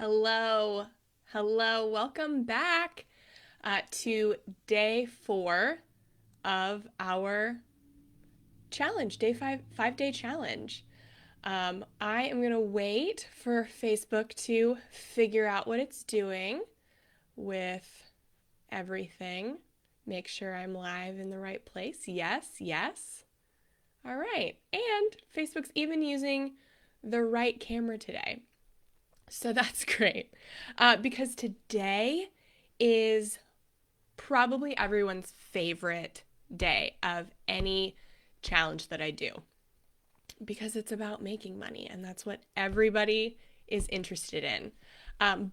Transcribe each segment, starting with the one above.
Hello. Hello. Welcome back to day 4 of our challenge, day 5 day challenge. I am going to wait for Facebook to figure out what it's doing with everything. Make sure I'm live in the right place. Yes, yes. All right. And Facebook's even using the right camera today. So that's great. Because today is probably everyone's favorite day of any challenge that I do because it's about making money and that's what everybody is interested in.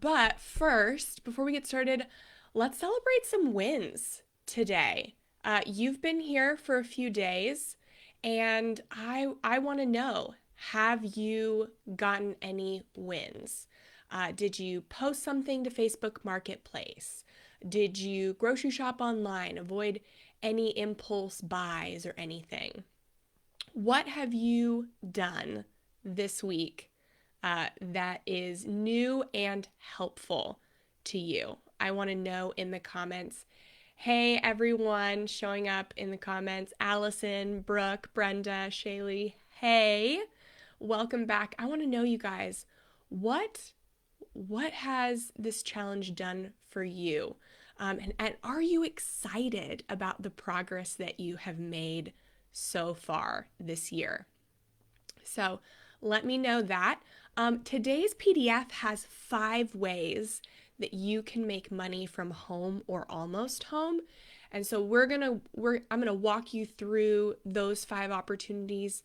But first, before we get started, let's celebrate some wins today. You've been here for a few days and I want to know, have you gotten any wins? Did you post something to Facebook Marketplace? Did you grocery shop online? Avoid any impulse buys or anything? What have you done this week that is new and helpful to you? I want to know in the comments. Hey, everyone showing up in the comments. Allison, Brooke, Brenda, Shaylee. Hey, welcome back. I want to know, you guys, what has this challenge done for you? And are you excited about the progress that you have made so far this year? So let me know that. Today's PDF has 5 ways that you can make money from home or almost home. And so I'm gonna walk you through those 5 opportunities.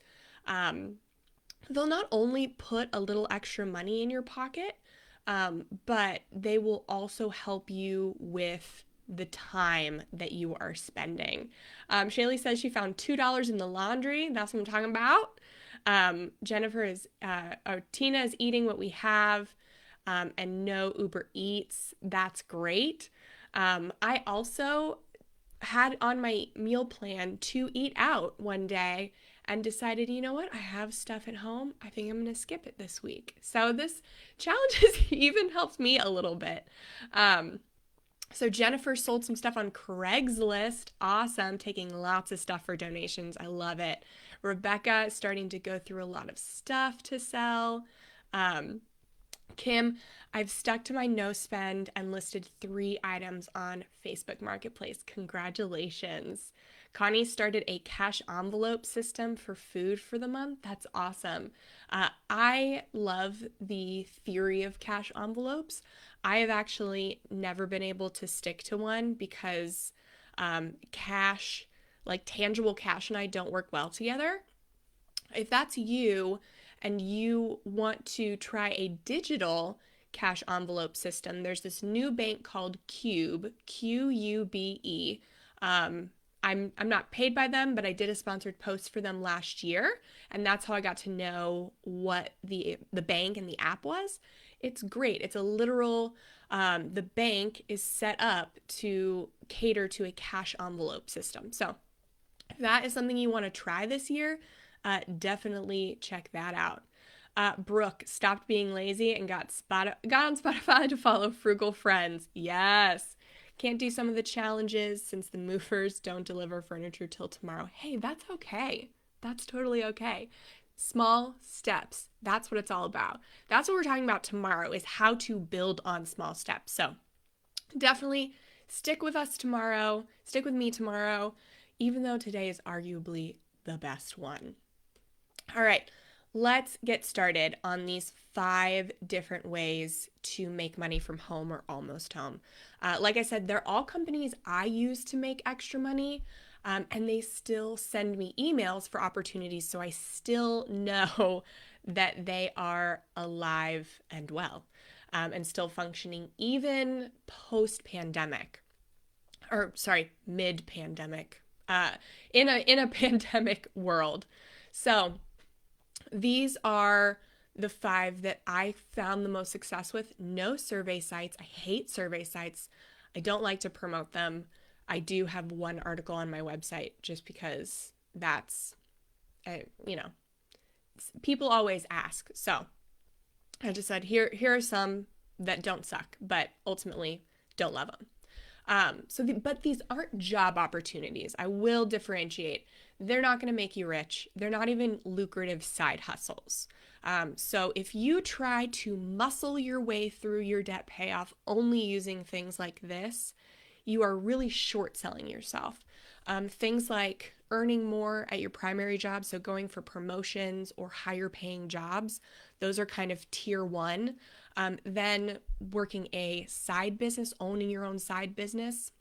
They'll not only put a little extra money in your pocket, but they will also help you with the time that you are spending. Shaylee says she found $2 in the laundry. That's what I'm talking about. Jennifer or Tina is eating what we have, and no Uber Eats. That's great. I also had on my meal plan to eat out one day and decided, you know what, I have stuff at home. I think I'm going to skip it this week. So this challenge has even helped me a little bit. So Jennifer sold some stuff on Craigslist. Awesome. Taking lots of stuff for donations. I love it. Rebecca is starting to go through a lot of stuff to sell. Kim, I've stuck to my no spend and listed 3 items on Facebook Marketplace. Congratulations. Connie started a cash envelope system for food for the month. That's awesome. I love the theory of cash envelopes. I have actually never been able to stick to one because cash, like tangible cash, and I don't work well together. If that's you and you want to try a digital cash envelope system, there's this new bank called Cube, Qube. I'm not paid by them, but I did a sponsored post for them last year, and that's how I got to know what the bank and the app was. It's great. It's a literal the bank is set up to cater to a cash envelope system. So if that is something you want to try this year, definitely check that out. Brooke stopped being lazy and got on Spotify to follow Frugal Friends. Yes. Can't do some of the challenges since the movers don't deliver furniture till tomorrow. Hey, that's okay. That's totally okay. Small steps. That's what it's all about. That's what we're talking about tomorrow, is how to build on small steps. So definitely stick with us tomorrow. Stick with me tomorrow, even though today is arguably the best one. All right, let's get started on these 5 different ways to make money from home or almost home. Like I said, they're all companies I use to make extra money, and they still send me emails for opportunities, so I still know that they are alive and well, and still functioning even post-pandemic, or sorry, mid-pandemic, in a pandemic world. So these are the 5 that I found the most success with. No survey sites. I hate survey sites. I don't like to promote them. I do have one article on my website just because that's, people always ask. So I just said, here are some that don't suck, but ultimately don't love them. But these aren't job opportunities. I will differentiate. They're not going to make you rich. They're not even lucrative side hustles. So if you try to muscle your way through your debt payoff only using things like this, you are really short selling yourself. Things like earning more at your primary job, so going for promotions or higher paying jobs, those are kind of tier one. Then working a side business, owning your own side business,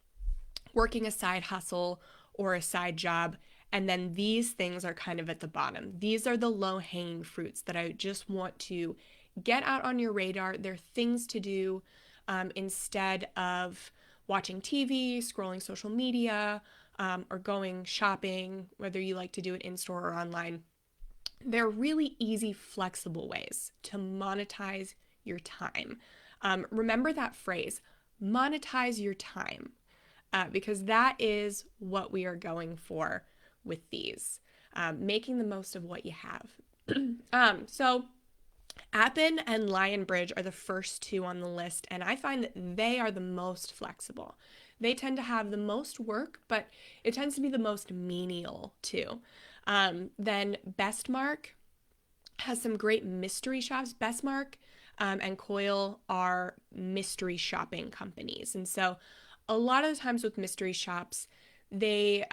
working a side hustle or a side job. And then these things are kind of at the bottom. These are the low hanging fruits that I just want to get out on your radar. They're things to do instead of watching TV, scrolling social media, or going shopping, whether you like to do it in store or online. They're really easy, flexible ways to monetize your time. Remember that phrase, monetize your time, because that is what we are going for with these, making the most of what you have. So Appen and Lionbridge are the first two on the list, and I find that they are the most flexible. They tend to have the most work, but it tends to be the most menial too. Then Bestmark has some great mystery shops. Bestmark and Coil are mystery shopping companies, and so a lot of the times with mystery shops, they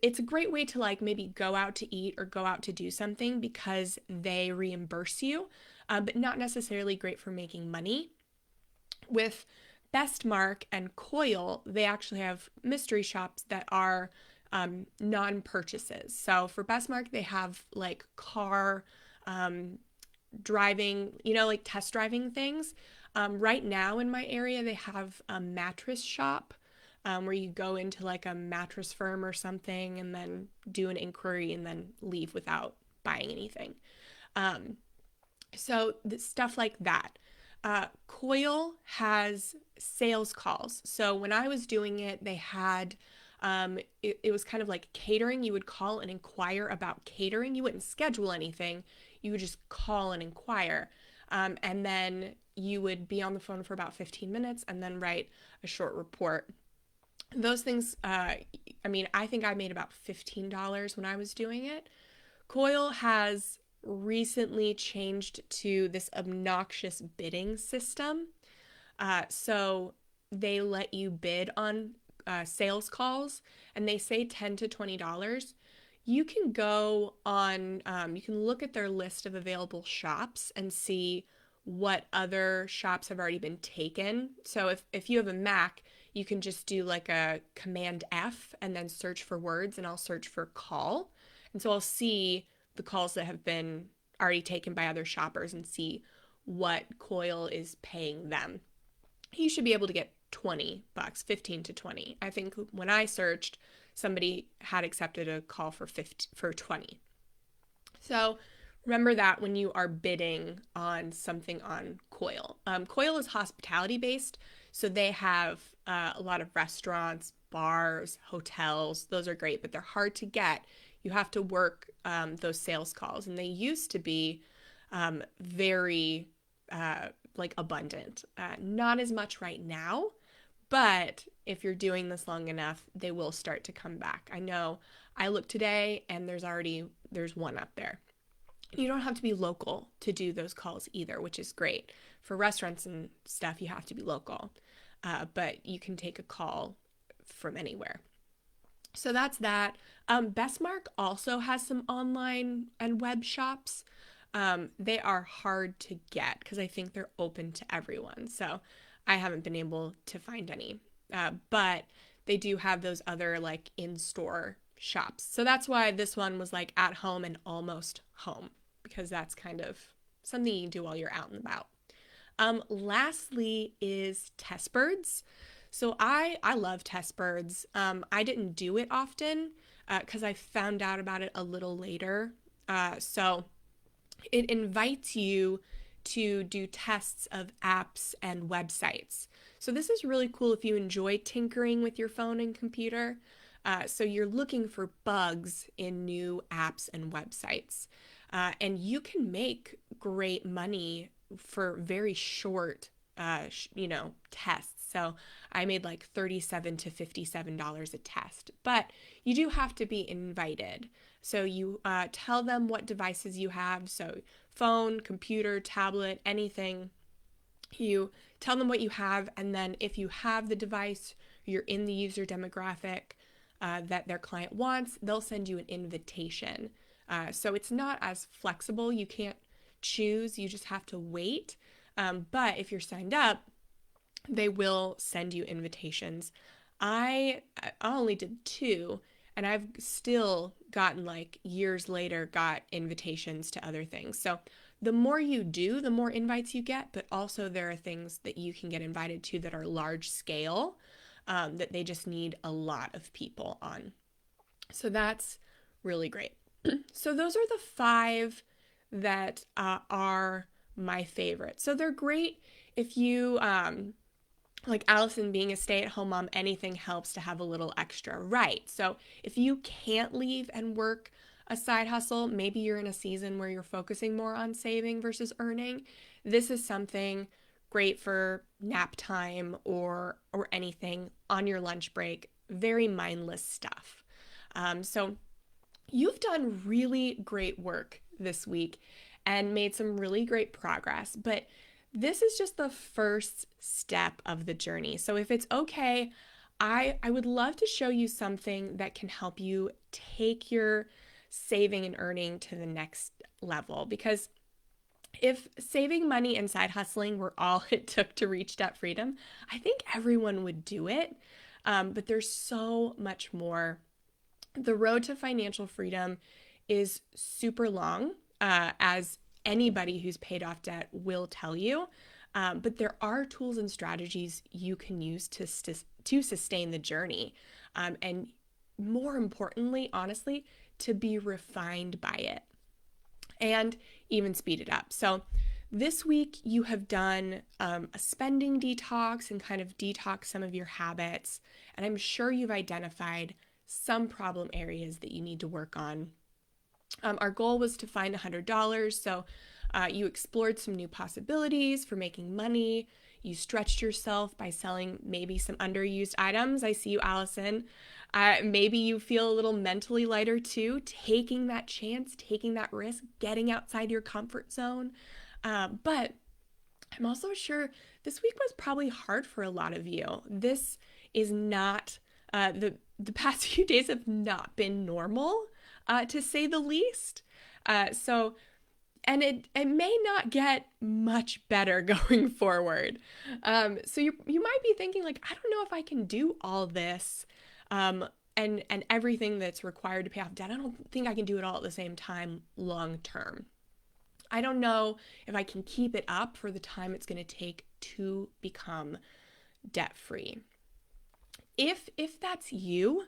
it's a great way to like maybe go out to eat or go out to do something because they reimburse you, but not necessarily great for making money. With Bestmark and Coil, they actually have mystery shops that are non-purchases. So for Bestmark, they have like car driving, like test driving things. Right now in my area, they have a mattress shop where you go into like a mattress firm or something and then do an inquiry and then leave without buying anything. So stuff like that. Coil has sales calls. So when I was doing it, they had it was kind of like catering. You would call and inquire about catering. You wouldn't schedule anything. You would just call and inquire. And then you would be on the phone for about 15 minutes and then write a short report. Those things, I think I made about $15 when I was doing it. Coil has recently changed to this obnoxious bidding system. So they let you bid on sales calls and they say $10 to $20. You can go on, you can look at their list of available shops and see what other shops have already been taken. So if you have a Mac, you can just do like a Command F and then search for words, and I'll search for call. And so I'll see the calls that have been already taken by other shoppers and see what Coil is paying them. You should be able to get $20, 15 to 20. I think when I searched, somebody had accepted a call for 20. So remember that when you are bidding on something on Coil. Coil is hospitality based, so they have a lot of restaurants, bars, hotels. Those are great, but they're hard to get. You have to work those sales calls, and they used to be very like abundant. Not as much right now, but if you're doing this long enough, they will start to come back. I know I looked today and there's one up there. You don't have to be local to do those calls either, which is great. For restaurants and stuff, you have to be local, but you can take a call from anywhere. So that's that. Bestmark also has some online and web shops. They are hard to get because I think they're open to everyone. So I haven't been able to find any. But they do have those other like in-store shops. So that's why this one was like at home and almost home, because that's kind of something you can do while you're out and about. Lastly is Testbirds. So I love Testbirds. I didn't do it often because I found out about it a little later. So it invites you to do tests of apps and websites. So this is really cool if you enjoy tinkering with your phone and computer. So you're looking for bugs in new apps and websites. And you can make great money for very short tests. So I made like $37 to $57 a test, but you do have to be invited. So you tell them what devices you have. So phone, computer, tablet, anything. You tell them what you have, and then if you have the device, you're in the user demographic that their client wants, they'll send you an invitation. So it's not as flexible. You can't choose, you just have to wait. But if you're signed up, they will send you invitations. I only did 2, and I've still gotten, like, years later, got invitations to other things. So the more you do, the more invites you get, but also there are things that you can get invited to that are large scale, that they just need a lot of people on. So that's really great. So those are the 5 that are my favorite. So they're great if you, like Allison being a stay-at-home mom, anything helps to have a little extra, right? So if you can't leave and work a side hustle, maybe you're in a season where you're focusing more on saving versus earning, this is something great for nap time or anything on your lunch break, very mindless stuff. So you've done really great work this week and made some really great progress, but this is just the first step of the journey. So if it's okay, I would love to show you something that can help you take your saving and earning to the next level. Because if saving money and side hustling were all it took to reach debt freedom, I think everyone would do it. But there's so much more. The road to financial freedom is super long, as anybody who's paid off debt will tell you. But there are tools and strategies you can use to sustain the journey. And more importantly, honestly, to be refined by it and even speed it up. So this week you have done a spending detox and kind of detox some of your habits. And I'm sure you've identified some problem areas that you need to work on. Our goal was to find $100. So you explored some new possibilities for making money. You stretched yourself by selling maybe some underused items. I see you, Allison. Maybe you feel a little mentally lighter too, taking that chance, taking that risk, getting outside your comfort zone. But I'm also sure this week was probably hard for a lot of you. This is not, the past few days have not been normal, to say the least. And it may not get much better going forward. So you might be thinking, like, I don't know if I can do all this, and everything that's required to pay off debt. I don't think I can do it all at the same time long term. I don't know if I can keep it up for the time it's going to take to become debt free. If that's you,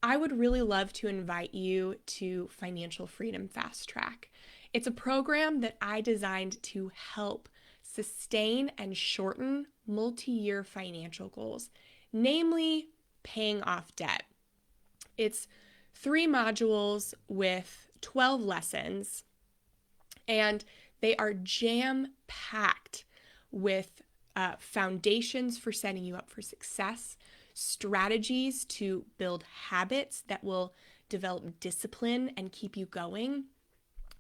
I would really love to invite you to Financial Freedom Fast Track. It's a program that I designed to help sustain and shorten multi-year financial goals, namely paying off debt. It's 3 modules with 12 lessons, and they are jam-packed with foundations for setting you up for success, strategies to build habits that will develop discipline and keep you going.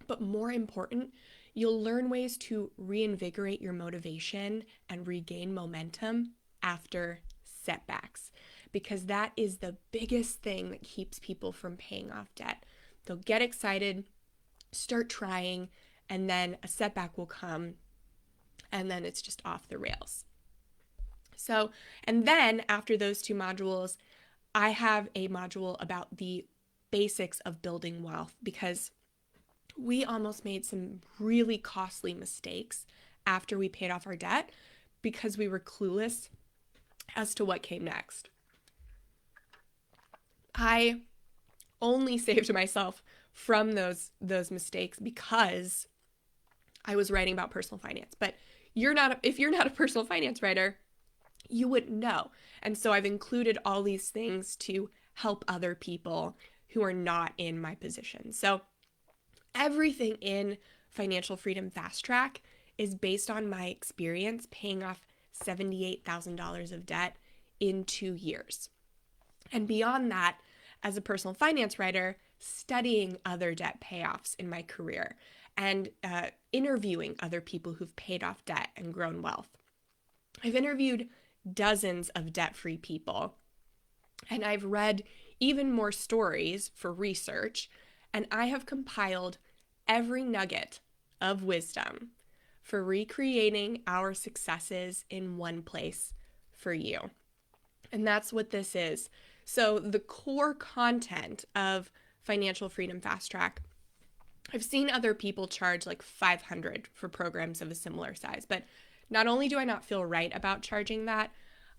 But more important, you'll learn ways to reinvigorate your motivation and regain momentum after setbacks, because that is the biggest thing that keeps people from paying off debt. They'll get excited, start trying, and then a setback will come, and then it's just off the rails. So, and then after those 2 modules, I have a module about the basics of building wealth, because we almost made some really costly mistakes after we paid off our debt because we were clueless as to what came next. I only saved myself from those mistakes because I was writing about personal finance. But if you're not a personal finance writer, you wouldn't know. And so I've included all these things to help other people who are not in my position. So everything in Financial Freedom Fast Track is based on my experience paying off $78,000 of debt in 2 years. And beyond that, as a personal finance writer, studying other debt payoffs in my career and interviewing other people who've paid off debt and grown wealth. I've interviewed dozens of debt-free people, and I've read even more stories for research, and I have compiled every nugget of wisdom for recreating our successes in one place for you. And that's what this is. So the core content of Financial Freedom Fast Track, I've seen other people charge like $500 for programs of a similar size, but not only do I not feel right about charging that,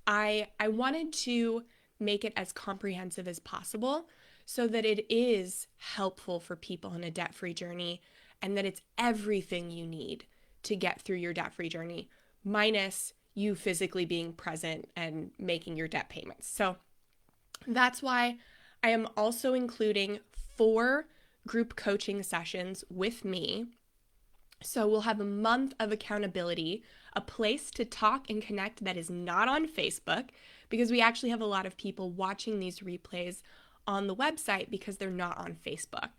I wanted to make it as comprehensive as possible so that it is helpful for people in a debt-free journey and that it's everything you need to get through your debt-free journey, minus you physically being present and making your debt payments. So that's why I am also including 4 group coaching sessions with me. So we'll have a month of accountability, a place to talk and connect that is not on Facebook, because we actually have a lot of people watching these replays on the website because they're not on Facebook.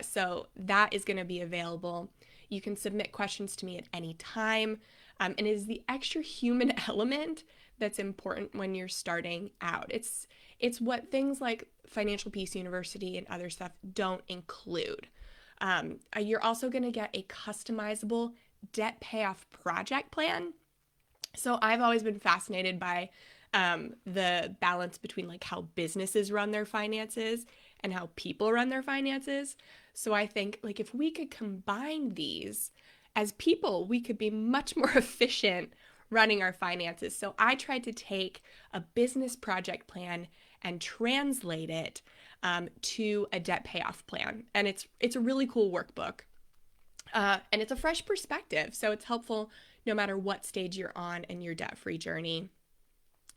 So that is going to be available. You can submit questions to me at any time. And it is the extra human element that's important when you're starting out. It's what things like Financial Peace University and other stuff don't include. You're also going to get a customizable debt payoff project plan. So I've always been fascinated by the balance between like how businesses run their finances and how people run their finances. So I think like if we could combine these as people, we could be much more efficient running our finances. So I tried to take a business project plan and translate it to a debt payoff plan. And it's a really cool workbook. And it's a fresh perspective. So it's helpful no matter what stage you're on in your debt-free journey.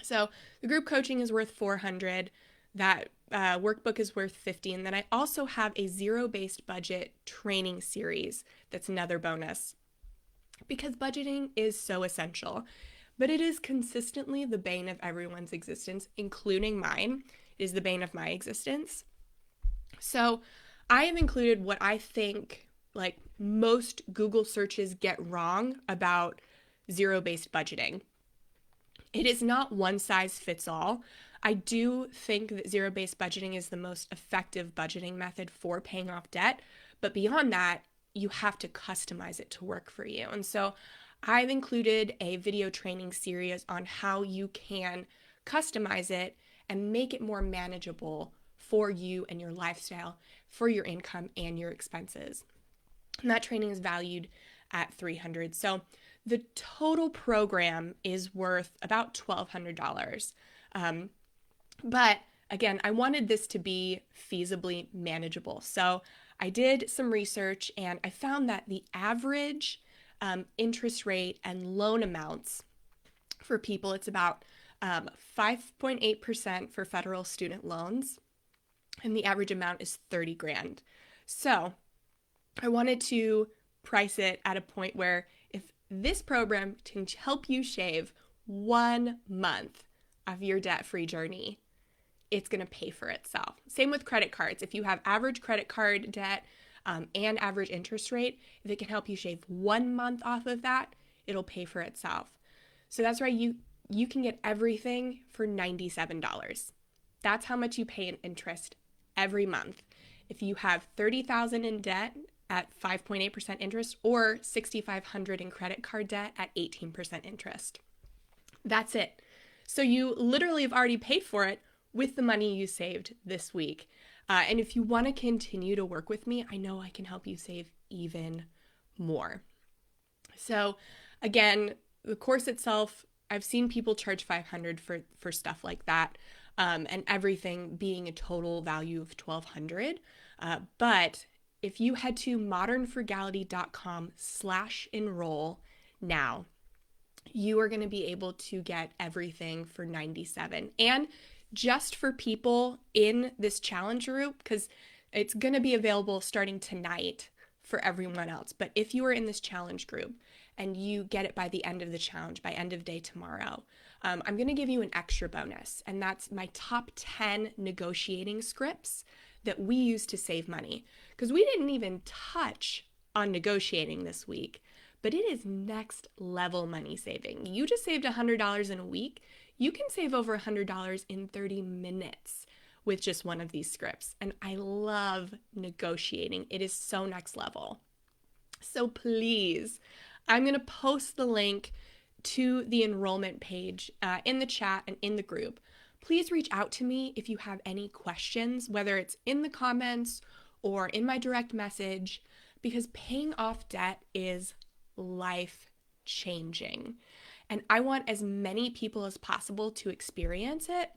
So the group coaching is worth $400. That workbook is worth $50. And then I also have a zero-based budget training series that's another bonus, because budgeting is so essential, but it is consistently the bane of everyone's existence, including mine. It is the bane of my existence. So I have included what I think like most Google searches get wrong about zero-based budgeting. It is not one size fits all. I do think that zero-based budgeting is the most effective budgeting method for paying off debt, but beyond that, you have to customize it to work for you. And so I've included a video training series on how you can customize it and make it more manageable for you and your lifestyle, for your income and your expenses. And that training is valued at $300. So the total program is worth about $1,200. But again, I wanted this to be feasibly manageable. So I did some research and I found that the average interest rate and loan amounts for people, it's about 5.8% for federal student loans, and the average amount is $30,000. So I wanted to price it at a point where if this program can help you shave 1 month of your debt-free journey, it's going to pay for itself. Same with credit cards. If you have average credit card debt and average interest rate, if it can help you shave 1 month off of that, it'll pay for itself. So that's why you can get everything for $97. That's how much you pay in interest every month. If you have $30,000 in debt at 5.8% interest or $6,500 in credit card debt at 18% interest. That's it. So you literally have already paid for it with the money you saved this week. And if you want to continue to work with me, I know I can help you save even more. So again, the course itself, I've seen people charge $500 for stuff like that, and everything being a total value of $1,200. But if you head to modernfrugality.com/enroll now, you are going to be able to get everything for $97. And just for people in this challenge group, because it's going to be available starting tonight for everyone else. But if you are in this challenge group and you get it by the end of the challenge, by end of day tomorrow, I'm going to give you an extra bonus, and that's my top 10 negotiating scripts that we use to save money. Because we didn't even touch on negotiating this week, but it is next level money saving. You just saved $100 in a week. You can save over $100 in 30 minutes with just one of these scripts. And I love negotiating. It is so next level. So please, I'm going to post the link to the enrollment page in the chat and in the group. Please reach out to me if you have any questions, whether it's in the comments or in my direct message, because paying off debt is life changing. And I want as many people as possible to experience it.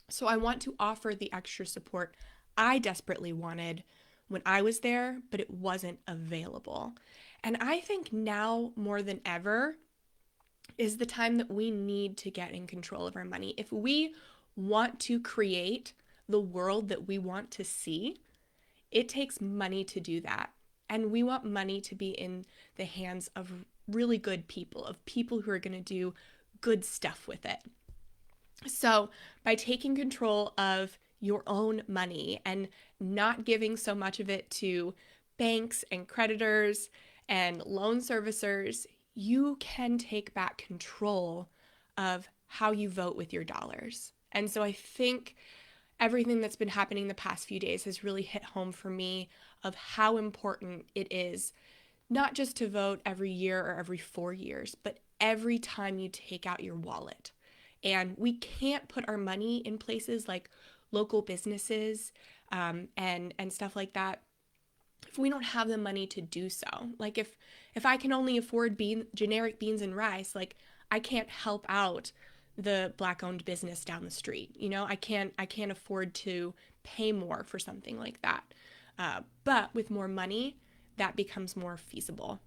So I want to offer the extra support I desperately wanted when I was there, but it wasn't available. And I think now more than ever is the time that we need to get in control of our money. If we want to create the world that we want to see, it takes money to do that. And we want money to be in the hands of really good people, of people who are going to do good stuff with it. So by taking control of your own money and not giving so much of it to banks and creditors and loan servicers, you can take back control of how you vote with your dollars. And so I think everything that's been happening the past few days has really hit home for me of how important it is not just to vote every year or every 4 years, but every time you take out your wallet. And we can't put our money in places like local businesses and stuff like that if we don't have the money to do so. Like if I can only afford generic beans and rice, like I can't help out the Black-owned business down the street. You know, I can't afford to pay more for something like that. But with more money, that becomes more feasible.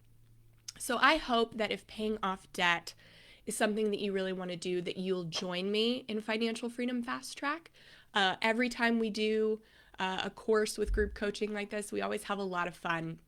So I hope that if paying off debt is something that you really want to do, that you'll join me in Financial Freedom Fast Track. Every time we do a course with group coaching like this, we always have a lot of fun.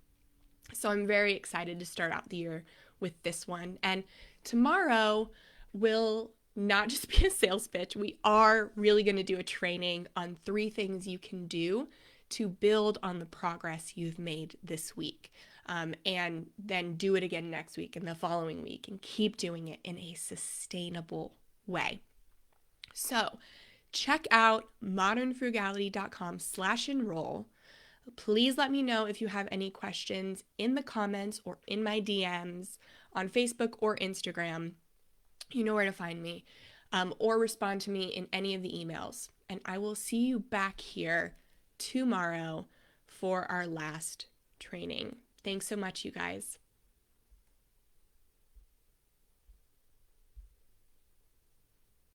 So I'm very excited to start out the year with this one. And tomorrow will not just be a sales pitch. We are really going to do a training on 3 things you can do to build on the progress you've made this week. And then do it again next week and the following week and keep doing it in a sustainable way. So check out modernfrugality.com/enroll. Please let me know if you have any questions in the comments or in my DMs on Facebook or Instagram. You know where to find me, or respond to me in any of the emails. And I will see you back here tomorrow for our last training. Thanks so much, you guys.